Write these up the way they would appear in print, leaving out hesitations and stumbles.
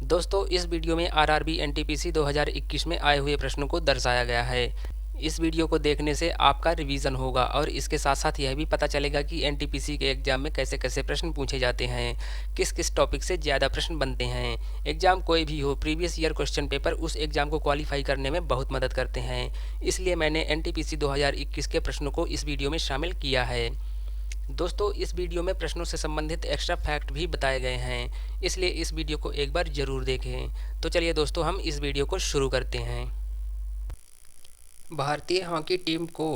दोस्तों इस वीडियो में आरआरबी एनटीपीसी 2021 में आए हुए प्रश्नों को दर्शाया गया है। इस वीडियो को देखने से आपका रिवीजन होगा और इसके साथ साथ यह भी पता चलेगा कि एनटीपीसी के एग्जाम में कैसे कैसे प्रश्न पूछे जाते हैं, किस किस टॉपिक से ज़्यादा प्रश्न बनते हैं। एग्जाम कोई भी हो, प्रीवियस ईयर क्वेश्चन पेपर उस एग्जाम को क्वालिफाई करने में बहुत मदद करते हैं। इसलिए मैंने एनटीपीसी 2021 के प्रश्नों को इस वीडियो में शामिल किया है। दोस्तों इस वीडियो में प्रश्नों से संबंधित एक्स्ट्रा फैक्ट भी बताए गए हैं, इसलिए इस वीडियो को एक बार ज़रूर देखें। तो चलिए दोस्तों हम इस वीडियो को शुरू करते हैं। भारतीय हॉकी टीम को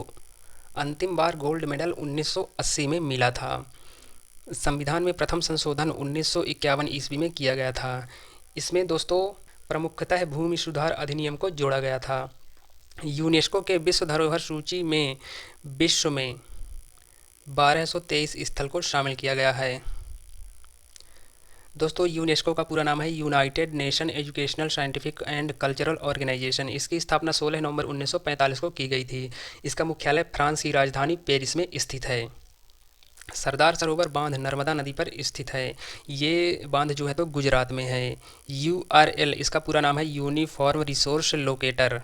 अंतिम बार गोल्ड मेडल 1980 में मिला था। संविधान में प्रथम संशोधन 1951 ईस्वी में किया गया था। इसमें दोस्तों प्रमुखतः भूमि सुधार अधिनियम को जोड़ा गया था। यूनेस्को के विश्व धरोहर सूची में विश्व में 1223 स्थल को शामिल किया गया है। दोस्तों यूनेस्को का पूरा नाम है United Nation Educational Scientific and Cultural Organization. इसकी स्थापना 16 नवंबर 1945 को की गई थी। इसका मुख्यालय फ्रांस की राजधानी पेरिस में स्थित है। सरदार सरोवर बांध नर्मदा नदी पर स्थित है। ये बांध जो है तो गुजरात में है। URL इसका पूरा नाम है यूनिफॉर्म रिसोर्स लोकेटर।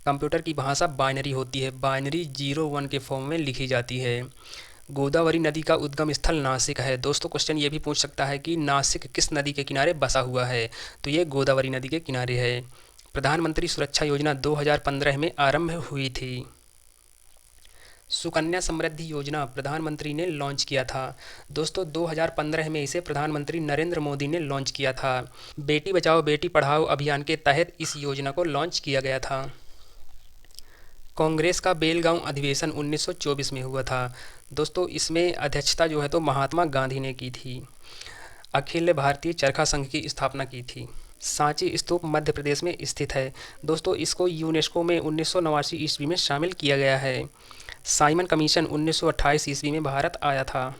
कंप्यूटर की भाषा बाइनरी होती है। बाइनरी 0-1 के फॉर्म में लिखी जाती है। गोदावरी नदी का उद्गम स्थल नासिक है। दोस्तों क्वेश्चन ये भी पूछ सकता है कि नासिक किस नदी के किनारे बसा हुआ है, तो ये गोदावरी नदी के किनारे है। प्रधानमंत्री सुरक्षा योजना 2015 में आरंभ हुई थी। सुकन्या समृद्धि योजना प्रधानमंत्री ने लॉन्च किया था। दोस्तों 2015 में इसे प्रधानमंत्री नरेंद्र मोदी ने लॉन्च किया था। बेटी बचाओ बेटी पढ़ाओ अभियान के तहत इस योजना को लॉन्च किया गया था। कांग्रेस का बेलगांव अधिवेशन 1924 में हुआ था। दोस्तों इसमें अध्यक्षता जो है तो महात्मा गांधी ने की थी। अखिल भारतीय चरखा संघ की स्थापना की थी। सांची स्तूप मध्य प्रदेश में स्थित है। दोस्तों इसको यूनेस्को में 1989 ईस्वी में शामिल किया गया है। साइमन कमीशन 1928 ईस्वी में भारत आया था।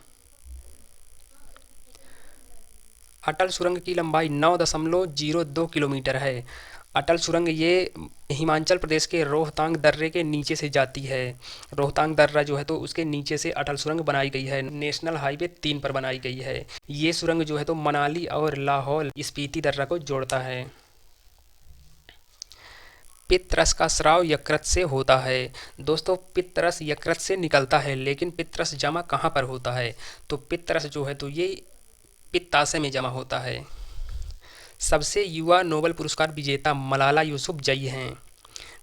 अटल सुरंग की लंबाई 9.02 किलोमीटर है। अटल सुरंग ये हिमाचल प्रदेश के रोहतांग दर्रे के नीचे से जाती है। रोहतांग दर्रा जो है तो उसके नीचे से अटल सुरंग बनाई गई है। नेशनल हाईवे 3 पर बनाई गई है। ये सुरंग जो है तो मनाली और लाहौल स्पीति दर्रा को जोड़ता है। पित्तरस का स्राव यकृत से होता है। दोस्तों पित्तरस यकृत से निकलता है, लेकिन पित्तरस जमा कहाँ पर होता है, तो पित्तरस जो है तो ये पित्ताशय में जमा होता है। सबसे युवा नोबेल पुरस्कार विजेता मलाला यूसुफजई हैं।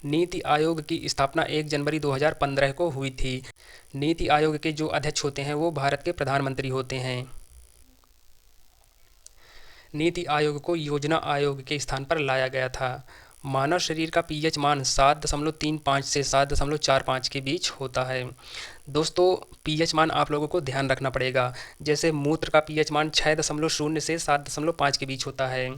नीति आयोग की स्थापना 1 जनवरी 2015 को हुई थी। नीति आयोग के जो अध्यक्ष होते हैं वो भारत के प्रधानमंत्री होते हैं। नीति आयोग को योजना आयोग के स्थान पर लाया गया था। मानव शरीर का पीएच मान 7.35 से 7.45 के बीच होता है। दोस्तों पीएच मान आप लोगों को ध्यान रखना पड़ेगा। जैसे मूत्र का पीएच मान 6.0 से 7.5 के बीच होता है।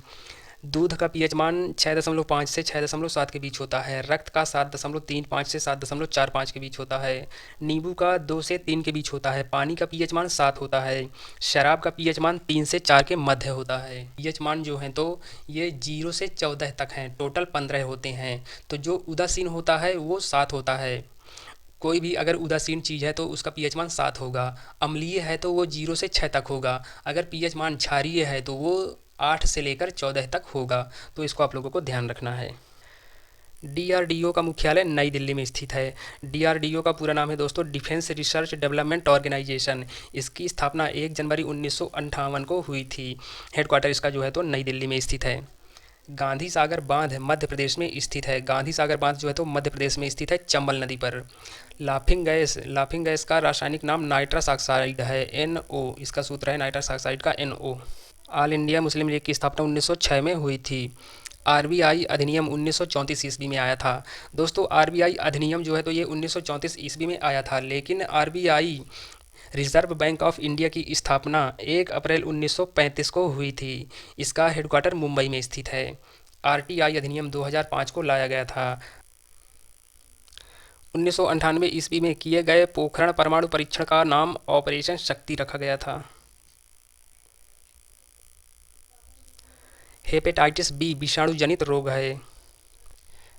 दूध का पीएच मान 6.5 से 6.7 के बीच होता है। रक्त का 7.35 से 7.45 के बीच होता है। नींबू का 2 से 3 के बीच होता है। पानी का पीएच मान 7 होता है। शराब का पीएच मान 3 से 4 के मध्य होता है। पीएच मान जो है तो ये 0 से 14 तक हैं। टोटल 15 होते हैं। तो जो उदासीन होता है वो 7 होता है। कोई भी अगर उदासीन चीज़ है तो उसका पीएच मान 7 होगा। अम्लीय है तो वो 0 से 6 तक होगा। अगर पीएच मान क्षारीय है तो वो 8 से लेकर 14 तक होगा। तो इसको आप लोगों को ध्यान रखना है। DRDO का मुख्यालय नई दिल्ली में स्थित है। DRDO का पूरा नाम है दोस्तों डिफेंस रिसर्च डेवलपमेंट ऑर्गेनाइजेशन। इसकी स्थापना 1 जनवरी 1958 को हुई थी। हेडक्वार्टर इसका जो है तो नई दिल्ली में स्थित है। गांधी सागर बांध मध्य प्रदेश में स्थित है। गांधी सागर बांध जो है तो मध्य प्रदेश में स्थित है, चंबल नदी पर। लाफिंग गैस का रासायनिक नाम नाइट्रस ऑक्साइड है, NO। इसका सूत्र है नाइट्रस ऑक्साइड का NO। All India Muslim league की स्थापना 1906 में हुई थी। RBI अधिनियम 1934 ईस्वी में आया था। दोस्तों RBI अधिनियम जो है तो ये 1934 ईस्वी में आया था, लेकिन RBI reserve bank of India की स्थापना 1 अप्रैल 1935 को हुई थी। इसका हेडक्वार्टर मुंबई में स्थित है। RTI अधिनियम 2005 को लाया गया था। 1998 ईस्वी में किए गए पोखरण परमाणु परीक्षण का नाम ऑपरेशन शक्ति रखा गया था। हेपेटाइटिस बी विषाणु जनित रोग है।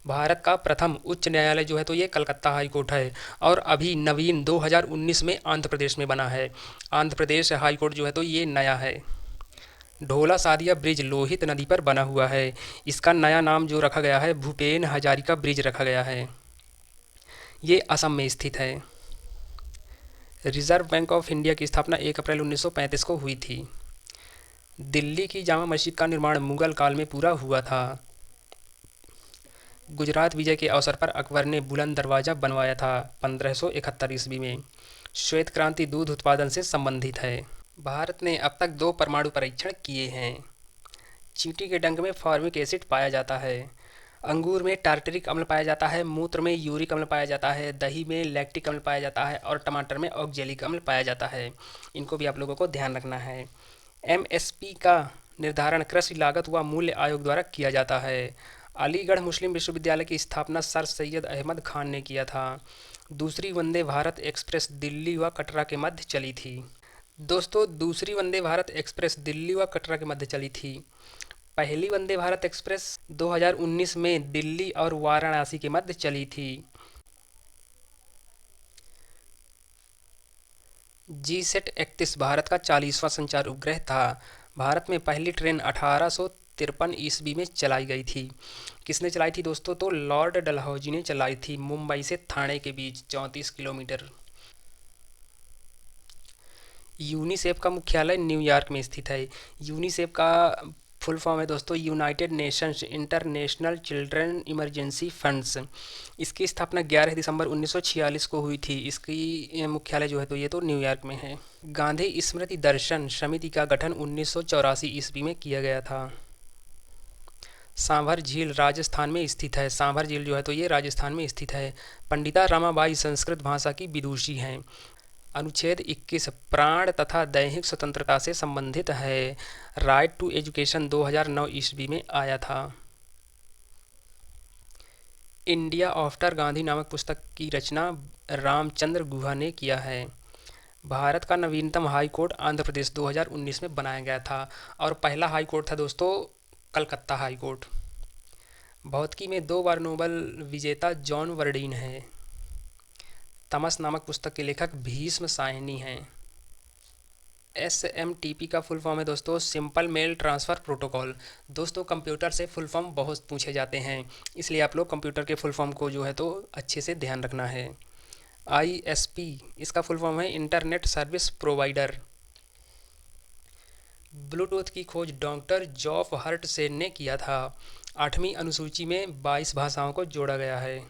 भारत का प्रथम उच्च न्यायालय जो है तो ये कलकत्ता हाई कोर्ट है, और अभी नवीन 2019 में आंध्र प्रदेश में बना है। आंध्र प्रदेश हाई कोर्ट जो है तो ये नया है। ढोला सादिया ब्रिज लोहित नदी पर बना हुआ है। इसका नया नाम जो रखा गया है भूपेन हजारिका ब्रिज रखा गया है। ये असम में स्थित है। रिजर्व बैंक ऑफ इंडिया की स्थापना 1 अप्रैल 1935 को हुई थी। दिल्ली की जामा मस्जिद का निर्माण मुगल काल में पूरा हुआ था। गुजरात विजय के अवसर पर अकबर ने बुलंद दरवाज़ा बनवाया था 1571 ईस्वी में। श्वेत क्रांति दूध उत्पादन से संबंधित है। भारत ने अब तक 2 परमाणु परीक्षण किए हैं। चींटी के डंक में फॉर्मिक एसिड पाया जाता है। अंगूर में टार्टरिक अम्ल पाया जाता है। मूत्र में यूरिक अम्ल पाया जाता है। दही में लैक्टिक अम्ल पाया जाता है और टमाटर में ऑक्जेलिक अम्ल पाया जाता है। इनको भी आप लोगों को ध्यान रखना है। एमएसपी का निर्धारण कृषि लागत व मूल्य आयोग द्वारा किया जाता है। अलीगढ़ मुस्लिम विश्वविद्यालय की स्थापना सर सैयद अहमद खान ने किया था। दूसरी वंदे भारत एक्सप्रेस दिल्ली व कटरा के मध्य चली थी। दोस्तों, दूसरी वंदे भारत एक्सप्रेस दिल्ली व कटरा के मध्य चली थी। पहली वंदे भारत एक्सप्रेस 2019 में दिल्ली और वाराणसी के मध्य चली थी। जीसैट 31 भारत का 40वां संचार उपग्रह था। भारत में पहली ट्रेन 1853 ईस्वी में चलाई गई थी। किसने चलाई थी दोस्तों? तो लॉर्ड डलहौजी ने चलाई थी। मुंबई से ठाणे के बीच 34 किलोमीटर। यूनिसेफ का मुख्यालय न्यूयॉर्क में स्थित है। यूनिसेफ का फुल फॉर्म है दोस्तों United Nations international children emergency funds. इसकी स्थापना 11 दिसंबर 1946 को हुई थी। इसकी मुख्यालय जो है तो ये तो न्यूयॉर्क में है। गांधी स्मृति दर्शन समिति का गठन 1984 ईस्वी में किया गया था। सांभर झील राजस्थान में स्थित है। सांभर झील जो है तो ये राजस्थान में स्थित है। पंडिता रमाबाई संस्कृत भाषा की विदुषी हैं। अनुच्छेद 21 प्राण तथा दैहिक स्वतंत्रता से संबंधित है। राइट टू एजुकेशन 2009 ईस्वी में आया था। इंडिया आफ्टर गांधी नामक पुस्तक की रचना रामचंद्र गुहा ने किया है। भारत का नवीनतम हाई कोर्ट आंध्र प्रदेश 2019 में बनाया गया था और पहला हाई कोर्ट था दोस्तों कलकत्ता हाई कोर्ट। भौतिकी में 2 बार नोबेल विजेता जॉन वर्डीन है। तमस नामक पुस्तक के लेखक भीष्म साहनी हैं। SMTP का फुल फॉर्म है दोस्तों सिंपल मेल ट्रांसफ़र प्रोटोकॉल। दोस्तों, कंप्यूटर से फुल फॉर्म बहुत पूछे जाते हैं, इसलिए आप लोग कंप्यूटर के फुल फॉर्म को जो है तो अच्छे से ध्यान रखना है। ISP इसका फुल फॉर्म है इंटरनेट सर्विस प्रोवाइडर। ब्लूटूथ की खोज डॉक्टर जॉफ हर्टसेन ने किया था। 8वीं अनुसूची में 22 भाषाओं को जोड़ा गया है।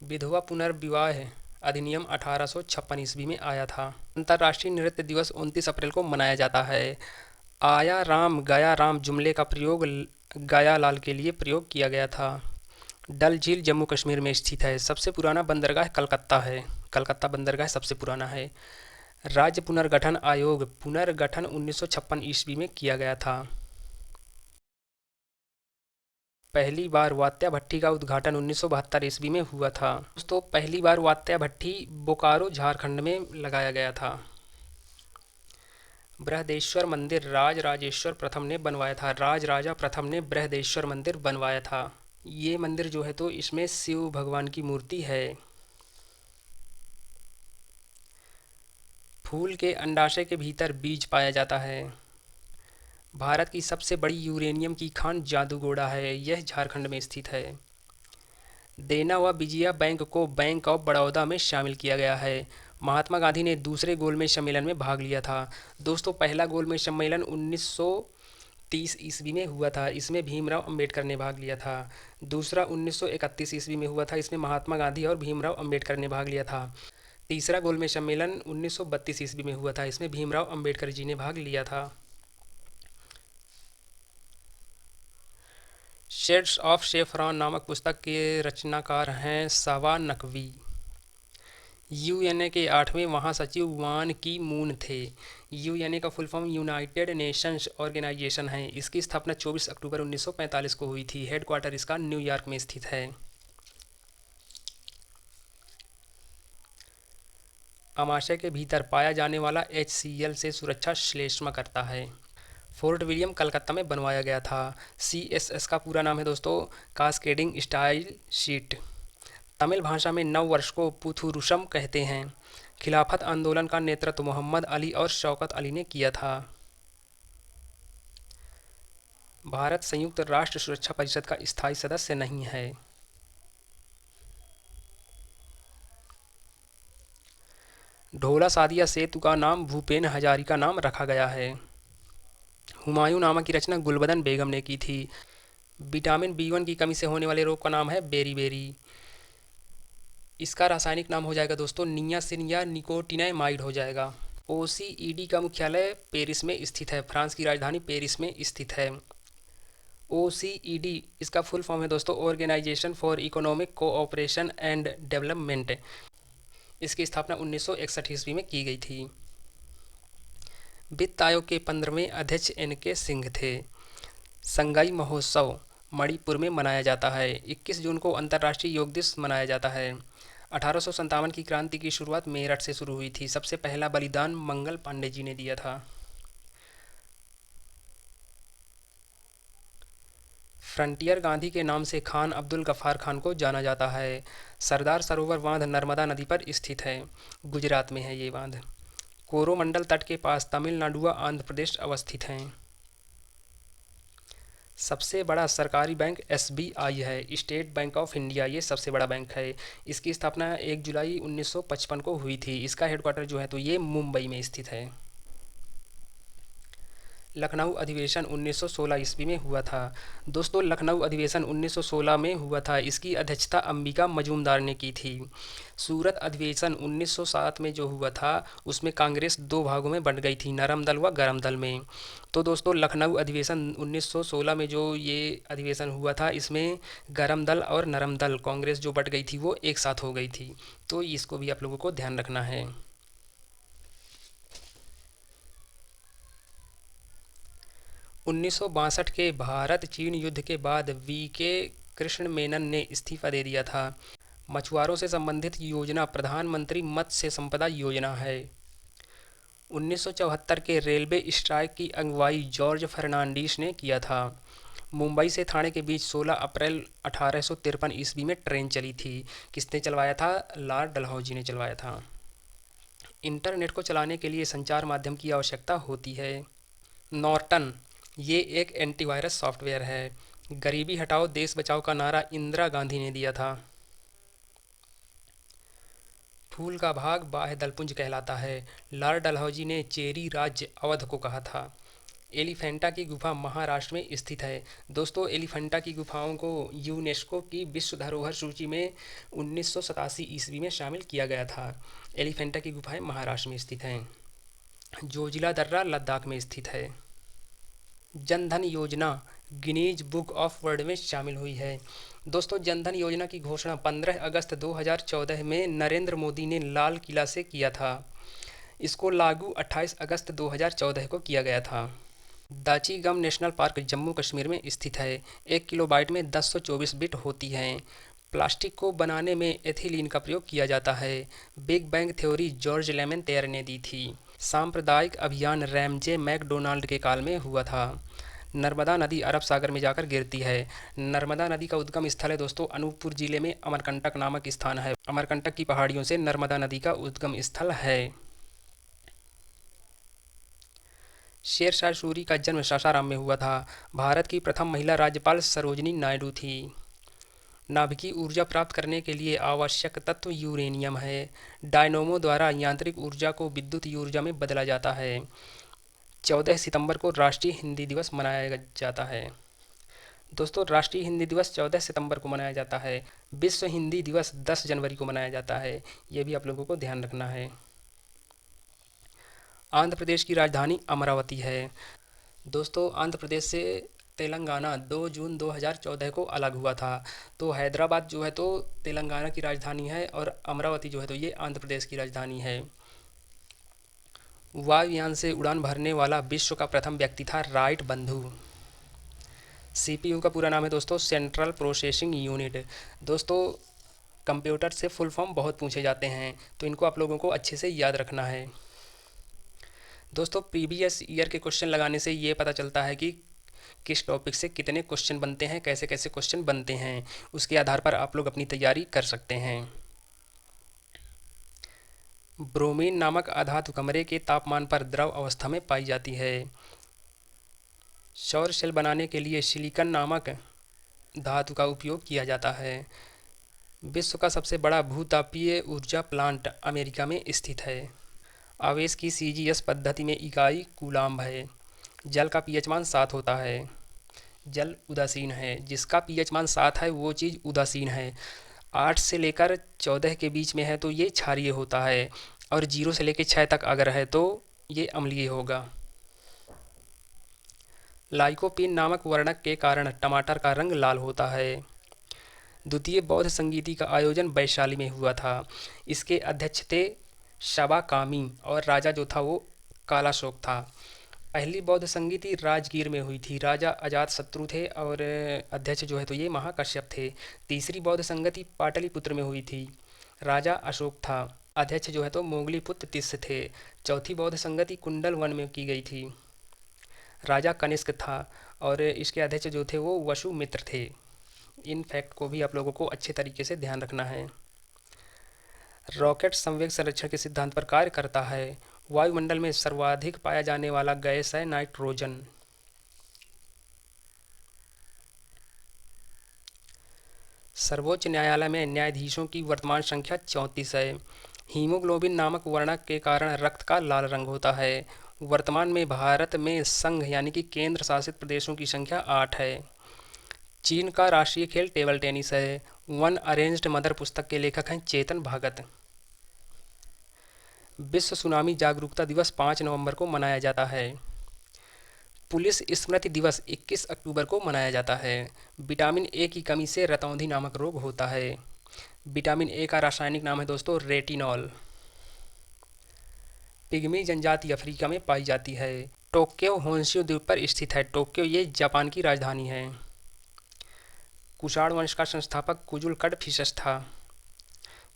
विधवा पुनर्विवाह अधिनियम 1856 ईस्वी में आया था। अंतर्राष्ट्रीय नृत्य दिवस 29 अप्रैल को मनाया जाता है। आया राम गया राम जुमले का प्रयोग गया लाल के लिए प्रयोग किया गया था। डल झील जम्मू कश्मीर में स्थित है। सबसे पुराना बंदरगाह कलकत्ता है। कलकत्ता बंदरगाह सबसे पुराना है। राज्य पुनर्गठन आयोग पुनर्गठन 1956 ईस्वी में किया गया था। पहली बार वात्या भट्टी का उद्घाटन 1972 ईस्वी में हुआ था। दोस्तों, पहली बार वात्या भट्टी बोकारो झारखंड में लगाया गया था। बृहदेश्वर मंदिर राज राजेश्वर प्रथम ने बनवाया था। राज राजा प्रथम ने बृहदेश्वर मंदिर बनवाया था। ये मंदिर जो है तो इसमें शिव भगवान की मूर्ति है। फूल के अंडाशय के भीतर बीज पाया जाता है। भारत की सबसे बड़ी यूरेनियम की खान जादूगोड़ा है। यह झारखंड में स्थित है। देना व विजया बैंक को बैंक ऑफ बड़ौदा में शामिल किया गया है। महात्मा गांधी ने दूसरे गोलमेज सम्मेलन में भाग लिया था। दोस्तों, पहला गोलमेज सम्मेलन 1930 ईस्वी में हुआ था। इसमें भीमराव अंबेडकर ने भाग लिया था। दूसरा 1931 ईस्वी में हुआ था। इसमें महात्मा गांधी और भीमराव अंबेडकर ने भाग लिया था। तीसरा गोलमेज सम्मेलन 1932 ईस्वी में हुआ था। इसमें भीमराव अंबेडकर जी ने भाग लिया था। शेड्स ऑफ शेफरॉन नामक पुस्तक के रचनाकार हैं सावा नकवी। यूएनए के 8वें महासचिव वान की मून थे। यूएनए का full form United Nations Organization है। इसकी स्थापना 24 अक्टूबर 1945 को हुई थी। हेडक्वार्टर इसका न्यूयॉर्क में स्थित है। अमाशय के भीतर पाया जाने वाला HCl से सुरक्षा श्लेष्मा करता है। फोर्ट विलियम कलकत्ता में बनवाया गया था। CSS का पूरा नाम है दोस्तों कास्केडिंग स्टाइल शीट। तमिल भाषा में नव वर्ष को पुथुरुषम कहते हैं। खिलाफत आंदोलन का नेतृत्व मोहम्मद अली और शौकत अली ने किया था। भारत संयुक्त राष्ट्र सुरक्षा परिषद का स्थायी सदस्य नहीं है। ढोला सादिया सेतु का नाम भूपेन हजारिका नाम रखा गया है। हुमायूं नामा की रचना गुलबदन बेगम ने की थी। विटामिन बी 1 की कमी से होने वाले रोग का नाम है बेरीबेरी। इसका रासायनिक नाम हो जाएगा दोस्तों नियासिन निकोटिनामाइड हो जाएगा। ओसीईडी का मुख्यालय पेरिस में स्थित है। फ्रांस की राजधानी पेरिस में स्थित है। ओसीईडी इसका फुल फॉर्म है दोस्तों Organization for Economic Cooperation and Development. इसकी स्थापना 1961 ईस्वी में की गई थी। वित्त आयोग के 15वें अध्यक्ष एन के सिंह थे। संगाई महोत्सव मणिपुर में मनाया जाता है। 21 जून को अंतर्राष्ट्रीय योग दिवस मनाया जाता है। 1857 की क्रांति की शुरुआत मेरठ से शुरू हुई थी। सबसे पहला बलिदान मंगल पांडे जी ने दिया था। फ्रंटियर गांधी के नाम से खान अब्दुल गफ्फार खान को जाना जाता है। सरदार सरोवर बांध नर्मदा नदी पर स्थित है। गुजरात में है ये बांध। कोरोमंडल तट के पास तमिलनाडु व आंध्र प्रदेश अवस्थित हैं। सबसे बड़ा सरकारी बैंक एसबीआई है। स्टेट बैंक ऑफ इंडिया ये सबसे बड़ा बैंक है। इसकी स्थापना 1 जुलाई 1955 को हुई थी। इसका हेडक्वार्टर जो है तो ये मुंबई में स्थित है। लखनऊ अधिवेशन 1916 ईस्वी में हुआ था। दोस्तों लखनऊ अधिवेशन 1916 में हुआ था। इसकी अध्यक्षता अंबिका मजूमदार ने की थी। सूरत अधिवेशन 1907 में जो हुआ था उसमें कांग्रेस दो भागों में बंट गई थी, नरम दल व गरम दल में। तो दोस्तों लखनऊ अधिवेशन 1916 में जो ये अधिवेशन हुआ था इसमें गरम दल और नरम दल कांग्रेस जो बट गई थी वो एक साथ हो गई थी। तो इसको भी आप लोगों को ध्यान रखना है। 1962 के भारत चीन युद्ध के बाद वी के कृष्ण मेनन ने इस्तीफा दे दिया था। मछुआरों से संबंधित योजना प्रधानमंत्री मत्स्य संपदा योजना है। 1974 के रेलवे स्ट्राइक की अगुवाई जॉर्ज फर्नांडीस ने किया था। मुंबई से ठाणे के बीच 16 अप्रैल 1853 ईस्वी में ट्रेन चली थी। किसने चलवाया था? लॉर्ड डलहौजी ने चलवाया था। इंटरनेट को चलाने के लिए संचार माध्यम की आवश्यकता होती है। नॉर्टन ये एक एंटीवायरस सॉफ्टवेयर है। गरीबी हटाओ देश बचाओ का नारा इंदिरा गांधी ने दिया था। फूल का भाग बाह्य दलपुंज कहलाता है। लॉर्ड डलहौजी ने चेरी राज्य अवध को कहा था। एलिफेंटा की गुफा महाराष्ट्र में स्थित है। दोस्तों एलिफेंटा की गुफाओं को यूनेस्को की विश्व धरोहर सूची में 1987 ईस्वी में शामिल किया गया था। एलिफेंटा की गुफाएं महाराष्ट्र में स्थित हैं। जोजिला दर्रा लद्दाख में स्थित है। जनधन योजना गिनीज बुक ऑफ वर्ल्ड में शामिल हुई है। दोस्तों जनधन योजना की घोषणा 15 अगस्त 2014 में नरेंद्र मोदी ने लाल किला से किया था। इसको लागू 28 अगस्त 2014 को किया गया था। दाची गम नेशनल पार्क जम्मू कश्मीर में स्थित है। 1 किलोबाइट में 1024 बिट होती हैं। प्लास्टिक को बनाने में एथिलीन का प्रयोग किया जाता है। बिग बैंग थ्योरी जॉर्ज लेमेंटेयर ने दी थी। सांप्रदायिक अभियान रैमजे मैकडोनाल्ड के काल में हुआ था। नर्मदा नदी अरब सागर में जाकर गिरती है। नर्मदा नदी का उद्गम स्थल है दोस्तों अनूपपुर जिले में अमरकंटक नामक स्थान है। अमरकंटक की पहाड़ियों से नर्मदा नदी का उद्गम स्थल है। शेरशाह सूरी का जन्म सासाराम में हुआ था। भारत की प्रथम महिला राज्यपाल सरोजिनी नायडू थी। नाभिकीय ऊर्जा प्राप्त करने के लिए आवश्यक तत्व यूरेनियम है। डायनोमो द्वारा यांत्रिक ऊर्जा को विद्युत ऊर्जा में बदला जाता है। 14 सितंबर को राष्ट्रीय हिंदी दिवस मनाया जाता है। दोस्तों राष्ट्रीय हिंदी दिवस 14 सितंबर को मनाया जाता है। विश्व हिंदी दिवस 10 जनवरी को मनाया जाता है। ये भी आप लोगों को ध्यान रखना है। आंध्र प्रदेश की राजधानी अमरावती है। दोस्तों आंध्र प्रदेश से तेलंगाना 2 जून 2014 को अलग हुआ था। तो हैदराबाद जो है तो तेलंगाना की राजधानी है और अमरावती जो है तो ये आंध्र प्रदेश की राजधानी है। वायुयान से उड़ान भरने वाला विश्व का प्रथम व्यक्ति था राइट बंधु। सीपीयू का पूरा नाम है दोस्तों सेंट्रल प्रोसेसिंग यूनिट। दोस्तों कंप्यूटर से फुल फॉर्म बहुत पूछे जाते हैं तो इनको आप लोगों को अच्छे से याद रखना है। दोस्तों प्रीवियस ईयर के क्वेश्चन लगाने से ये पता चलता है कि किस टॉपिक से कितने क्वेश्चन बनते हैं, कैसे कैसे क्वेश्चन बनते हैं, उसके आधार पर आप लोग अपनी तैयारी कर सकते हैं। ब्रोमीन नामक अधातु कमरे के तापमान पर द्रव अवस्था में पाई जाती है। सौर सेल बनाने के लिए सिलिकॉन नामक धातु का उपयोग किया जाता है। विश्व का सबसे बड़ा भूतापीय ऊर्जा प्लांट अमेरिका में स्थित है। आवेश की सीजीएस पद्धति में इकाई कूलाम्ब है। जल का पीएच मान 7 होता है। जल उदासीन है। जिसका पीएच मान 7 है वो चीज़ उदासीन है। 8 से लेकर 14 के बीच में है तो ये क्षारीय होता है, और 0 से लेकर 6 तक अगर है तो ये अम्लीय होगा। लाइकोपीन नामक वर्णक के कारण टमाटर का रंग लाल होता है। द्वितीय बौद्ध संगीति का आयोजन वैशाली में हुआ था। इसके अध्यक्ष थे शबा कामी, और राजा जो था वो कालाशोक था। पहली बौद्ध संगीति राजगीर में हुई थी। राजा अजातशत्रु थे और अध्यक्ष जो है तो ये महाकश्यप थे। तीसरी बौद्ध संगति पाटलिपुत्र में हुई थी। राजा अशोक था। अध्यक्ष जो है तो मोगलीपुत्र तिस्य थे। चौथी बौद्ध संगति कुंडल वन में की गई थी। राजा कनिष्क था और इसके अध्यक्ष जो थे वो वसुमित्र थे। इन फैक्ट को भी आप लोगों को अच्छे तरीके से ध्यान रखना है। रॉकेट संवेग संरक्षण के सिद्धांत पर कार्य करता है। वायुमंडल में सर्वाधिक पाया जाने वाला गैस है नाइट्रोजन। सर्वोच्च न्यायालय में न्यायाधीशों की वर्तमान संख्या 34 है। हीमोग्लोबिन नामक वर्णक के कारण रक्त का लाल रंग होता है। वर्तमान में भारत में संघ यानी कि केंद्र शासित प्रदेशों की संख्या 8 है। चीन का राष्ट्रीय खेल टेबल टेनिस है। वन अरेंज्ड मदर पुस्तक के लेखक हैं चेतन भगत। विश्व सुनामी जागरूकता दिवस 5 नवंबर को मनाया जाता है। पुलिस स्मृति दिवस 21 अक्टूबर को मनाया जाता है। विटामिन ए की कमी से रतौंधी नामक रोग होता है। विटामिन ए का रासायनिक नाम है दोस्तों रेटिनॉल। पिग्मी जनजाति अफ्रीका में पाई जाती है। टोक्यो होन्शु द्वीप पर स्थित है। टोक्यो ये जापान की राजधानी है। कुषाण वंश का संस्थापक कुजुल कडफिसस था।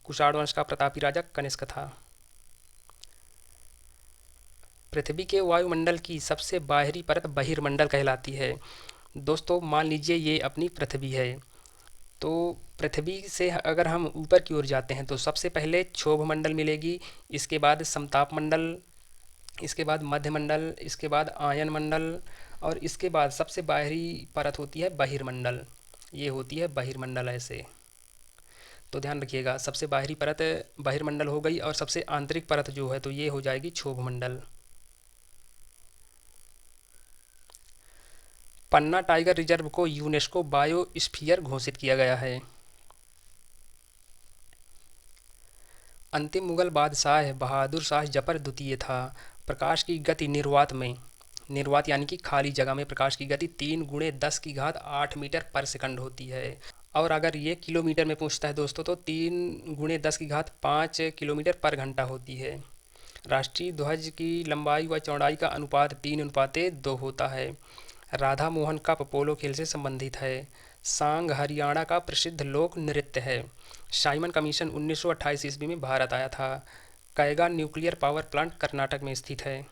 कुषाण वंश का प्रतापी राजा कनिष्क था। पृथ्वी के वायुमंडल की सबसे बाहरी परत बहिर्मंडल कहलाती है। दोस्तों मान लीजिए ये अपनी पृथ्वी है, तो पृथ्वी से अगर हम ऊपर की ओर जाते हैं तो सबसे पहले क्षोभ मंडल मिलेगी, इसके बाद समताप मंडल, इसके बाद मध्य मंडल, इसके बाद आयन मंडल, और इसके बाद सबसे बाहरी परत होती है बहिर्मंडल। ये होती है बहिर्मंडल ऐसे। तो ध्यान रखिएगा, सबसे बाहरी परत बहिर्मंडल हो गई और सबसे आंतरिक परत जो है तो ये हो जाएगी क्षोभ मंडल। पन्ना टाइगर रिजर्व को यूनेस्को बायोस्फीयर घोषित किया गया है। अंतिम मुगल बादशाह बहादुर शाह जफर द्वितीय था। प्रकाश की गति निर्वात में, निर्वात यानी कि खाली जगह में प्रकाश की गति 3 गुणे 10 की घात 8 मीटर पर सेकंड होती है। और अगर ये किलोमीटर में पूछता है दोस्तों तो 3 गुणे 10 की घात 5 किलोमीटर पर घंटा होती है। राष्ट्रीय ध्वज की लंबाई व चौड़ाई का अनुपात 3:2 होता है। राधा मोहन कप पोलो खेल से संबंधित है। सांग हरियाणा का प्रसिद्ध लोक नृत्य है। साइमन कमीशन 1928 ईस्वी में भारत आया था। Kaiga nuclear power plant Karnataka में स्थित है।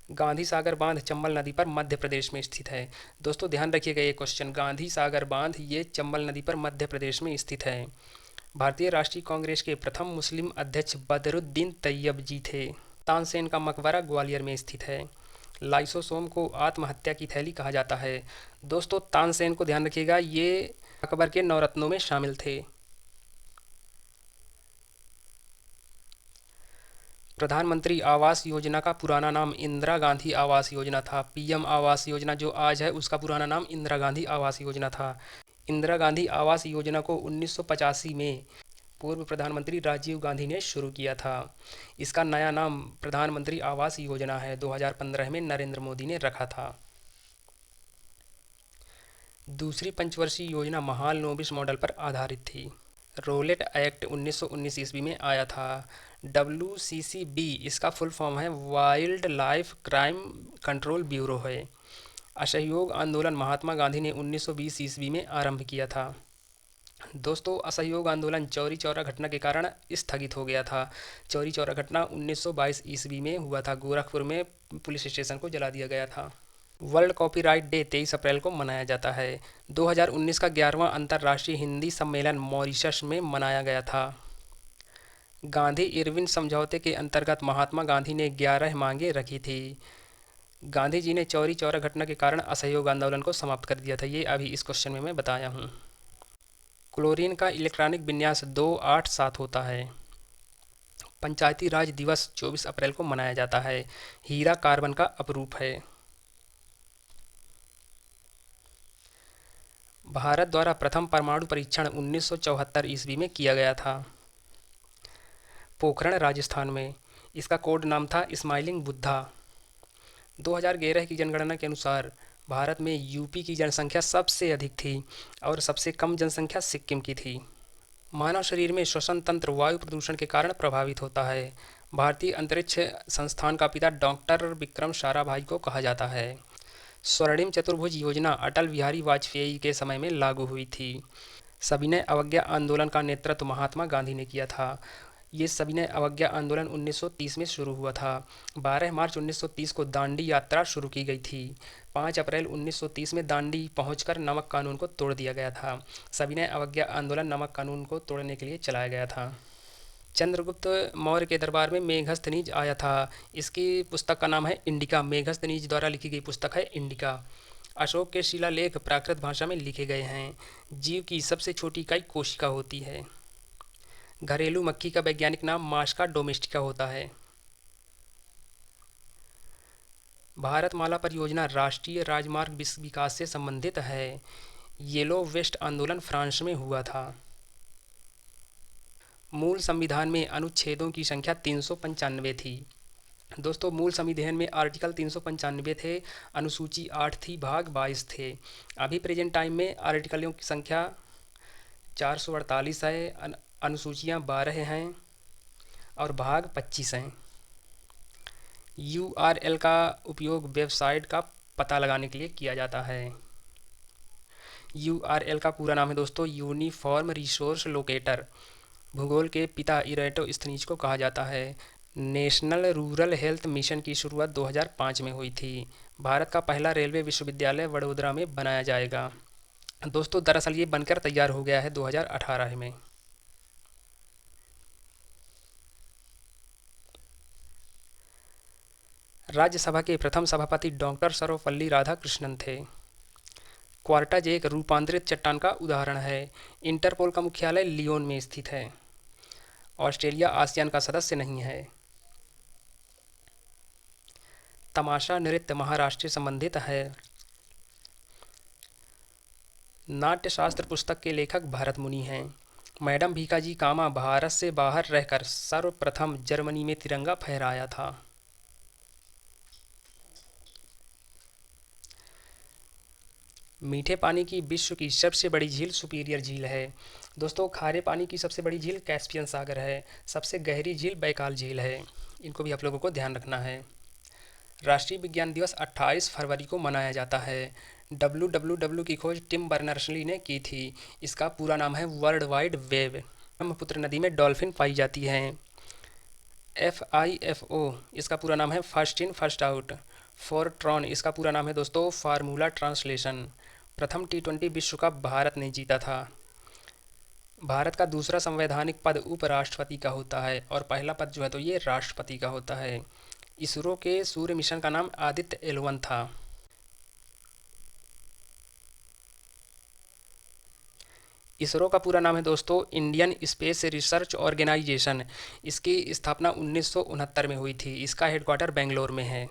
गांधी सागर बांध चंबल नदी पर मध्य प्रदेश में स्थित है। दोस्तों ध्यान रखिएगा ये क्वेश्चन, गांधी सागर बांध ये चंबल नदी पर मध्य प्रदेश में स्थित है। भारतीय राष्ट्रीय कांग्रेस के प्रथम मुस्लिम अध्यक्ष बदरुद्दीन तैयब जी थे। तानसेन का मकबरा ग्वालियर में स्थित है। लाइसोसोम को आत्महत्या की थैली कहा जाता है। दोस्तों तानसेन को ध्यान रखिएगा, ये अकबर के नवरत्नों में शामिल थे। प्रधानमंत्री आवास योजना का पुराना नाम इंदिरा गांधी आवास योजना था। पीएम आवास योजना जो आज है उसका पुराना नाम इंदिरा गांधी आवास योजना था। इंदिरा गांधी आवास योजना को 1985 में पूर्व प्रधानमंत्री राजीव गांधी ने शुरू किया था। इसका नया नाम प्रधानमंत्री आवास योजना है। 2015 में नरेंद्र मोदी ने रखा था। दूसरी पंचवर्षीय योजना महालनोबिस मॉडल पर आधारित थी। रोलेट एक्ट 1919 ईस्वी में आया था। WCCB इसका फुल फॉर्म है wild life crime control bureau है। असहयोग आंदोलन महात्मा गांधी ने 1920 ईस्वी में आरंभ किया था। दोस्तों असहयोग आंदोलन चौरी चौरा घटना के कारण स्थगित हो गया था। चौरी चौरा घटना 1922 ईस्वी में हुआ था। गोरखपुर में पुलिस स्टेशन को जला दिया गया था। वर्ल्ड कॉपीराइट डे 23 अप्रैल को मनाया जाता है। 2019 का 11वां अंतर्राष्ट्रीय हिंदी सम्मेलन मॉरिशस में मनाया गया था। गांधी इरविन समझौते के अंतर्गत महात्मा गांधी ने 11 मांगें रखी थी। गांधी जी ने चौरी चौरा घटना के कारण असहयोग आंदोलन को समाप्त कर दिया था, ये अभी इस क्वेश्चन में मैं बताया हूँ। क्लोरीन का इलेक्ट्रॉनिक विन्यास 287 होता है। पंचायती राज दिवस 24 अप्रैल को मनाया जाता है। हीरा कार्बन का अपरूप है। भारत द्वारा प्रथम परमाणु परीक्षण 1974 ईस्वी में किया गया था। पोखरण राजस्थान में। इसका कोड नाम था स्माइलिंग बुद्धा। 2011 की जनगणना के अनुसार भारत में यूपी की जनसंख्या सबसे अधिक थी और सबसे कम जनसंख्या सिक्किम की थी। मानव शरीर में श्वसन तंत्र वायु प्रदूषण के कारण प्रभावित होता है। भारतीय अंतरिक्ष संस्थान का पिता डॉक्टर विक्रम साराभाई को कहा जाता है। स्वर्णिम चतुर्भुज योजना अटल बिहारी वाजपेयी के समय में लागू हुई थी। सविनय अवज्ञा आंदोलन का नेतृत्व महात्मा गांधी ने किया था। ये सविनय अवज्ञा आंदोलन 1930 में शुरू हुआ था। 12 मार्च 1930 को दांडी यात्रा शुरू की गई थी। 5 अप्रैल 1930 में दांडी पहुंचकर नमक कानून को तोड़ दिया गया था। सविनय अवज्ञा आंदोलन नमक कानून को तोड़ने के लिए चलाया गया था। चंद्रगुप्त मौर्य के दरबार में मेघस्तनीज आया था। इसकी पुस्तक का नाम है इंडिका। मेघस्तनीज द्वारा लिखी गई पुस्तक है इंडिका। अशोक के शिलालेख प्राकृत भाषा में लिखे गए हैं। जीव की सबसे छोटी इकाई कोशिका होती है। घरेलू मक्खी का वैज्ञानिक नाम मास्का डोमेस्टिका होता है। भारतमाला परियोजना राष्ट्रीय राजमार्ग विकास से संबंधित है। येलो वेस्ट आंदोलन फ्रांस में हुआ था। मूल संविधान में अनुच्छेदों की संख्या 395 थी। दोस्तों, मूल संविधान में आर्टिकल 395 थे। अनुसूची 8 थी, भाग 22 थे। अभी प्रेजेंट टाइम में आर्टिकलों की संख्या 448 है, अनुसूचियाँ 12 हैं और भाग 25 हैं। URL का उपयोग वेबसाइट का पता लगाने के लिए किया जाता है। URL का पूरा नाम है दोस्तों यूनिफॉर्म रिसोर्स लोकेटर। भूगोल के पिता इरेटोस्थनीज को कहा जाता है। नेशनल रूरल हेल्थ मिशन की शुरुआत 2005 में हुई थी। भारत का पहला रेलवे विश्वविद्यालय वडोदरा में बनाया जाएगा। दोस्तों, दरअसल ये बनकर तैयार हो गया है 2018 में। राज्यसभा के प्रथम सभापति डॉक्टर सर्वपल्ली राधाकृष्णन थे। क्वार्टाज एक रूपांतरित चट्टान का उदाहरण है। इंटरपोल का मुख्यालय लियोन में स्थित है। ऑस्ट्रेलिया आसियान का सदस्य नहीं है। तमाशा नृत्य महाराष्ट्र से संबंधित है। नाट्यशास्त्र पुस्तक के लेखक भरत मुनि हैं। मैडम भीकाजी कामा भारत से बाहर रहकर सर्वप्रथम जर्मनी में तिरंगा फहराया था। मीठे पानी की विश्व की सबसे बड़ी झील सुपीरियर झील है। दोस्तों, खारे पानी की सबसे बड़ी झील कैस्पियन सागर है। सबसे गहरी झील बैकाल झील है। इनको भी आप लोगों को ध्यान रखना है। राष्ट्रीय विज्ञान दिवस 28 फरवरी को मनाया जाता है। WWW की खोज टिम बर्नर्स-ली ने की थी। इसका पूरा नाम है वर्ल्ड वाइड वेब। ब्रह्मपुत्र नदी में डॉल्फिन पाई जाती हैं। FIFO इसका पूरा नाम है first in first out. Fortran इसका पूरा नाम है दोस्तों फार्मूला ट्रांसलेशन। प्रथम T20 विश्व कप भारत ने जीता था। भारत का दूसरा संवैधानिक पद उपराष्ट्रपति का होता है और पहला पद जो है तो ये राष्ट्रपति का होता है। इसरो के सूर्य मिशन का नाम आदित्य L1 था। इसरो का पूरा नाम है दोस्तों इंडियन स्पेस रिसर्च ऑर्गेनाइजेशन। इसकी स्थापना 1969 में हुई थी। इसका हेडक्वार्टर बेंगलोर में है।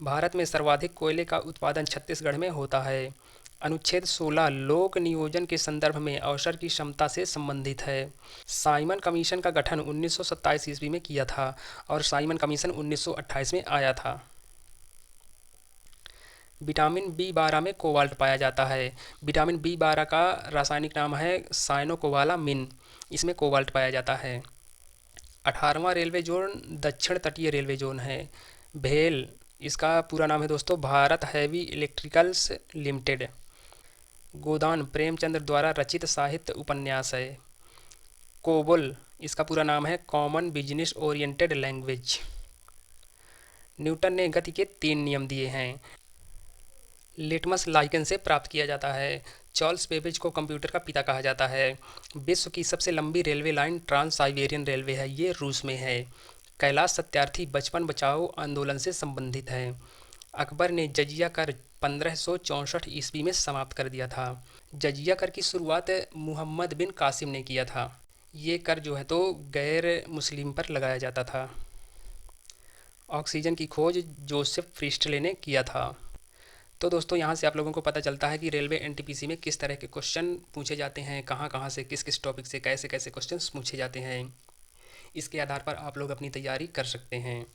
भारत में सर्वाधिक कोयले का उत्पादन छत्तीसगढ़ में होता है। अनुच्छेद 16 लोक नियोजन के संदर्भ में अवसर की क्षमता से संबंधित है। साइमन कमीशन का गठन 1927 ईस्वी में किया था और साइमन कमीशन 1928 में आया था। विटामिन B12 में कोबाल्ट पाया जाता है। विटामिन B12 का रासायनिक नाम है साइनोकोबालामिन। इसमें कोबाल्ट पाया जाता है। 18वां रेलवे जोन दक्षिण तटीय रेलवे जोन है। भेल इसका पूरा नाम है दोस्तों भारत हैवी इलेक्ट्रिकल्स लिमिटेड। गोदान प्रेमचंद्र द्वारा रचित साहित्य उपन्यास है। कोबोल इसका पूरा नाम है common business oriented language. Newton ने गति के 3 नियम दिए हैं। लिटमस लाइकन से प्राप्त किया जाता है। चार्ल्स बेबेज को कंप्यूटर का पिता कहा जाता है। विश्व की सबसे लंबी railway line Trans Siberian railway है, ये रूस में है। कैलाश सत्यार्थी बचपन बचाओ आंदोलन से संबंधित है। अकबर ने जजिया कर 1564 ईस्वी में समाप्त कर दिया था। जजिया कर की शुरुआत मुहम्मद बिन कासिम ने किया था। ये कर जो है तो गैर मुस्लिम पर लगाया जाता था। ऑक्सीजन की खोज जोसेफ प्रिस्टले ने किया था। तो दोस्तों यहाँ से आप लोगों को पता चलता है कि रेलवे एनटीपीसी में किस तरह के क्वेश्चन पूछे जाते हैं, कहाँ कहाँ से किस किस टॉपिक से कैसे कैसे क्वेश्चन पूछे जाते हैं। इसके आधार पर आप लोग अपनी तैयारी कर सकते हैं।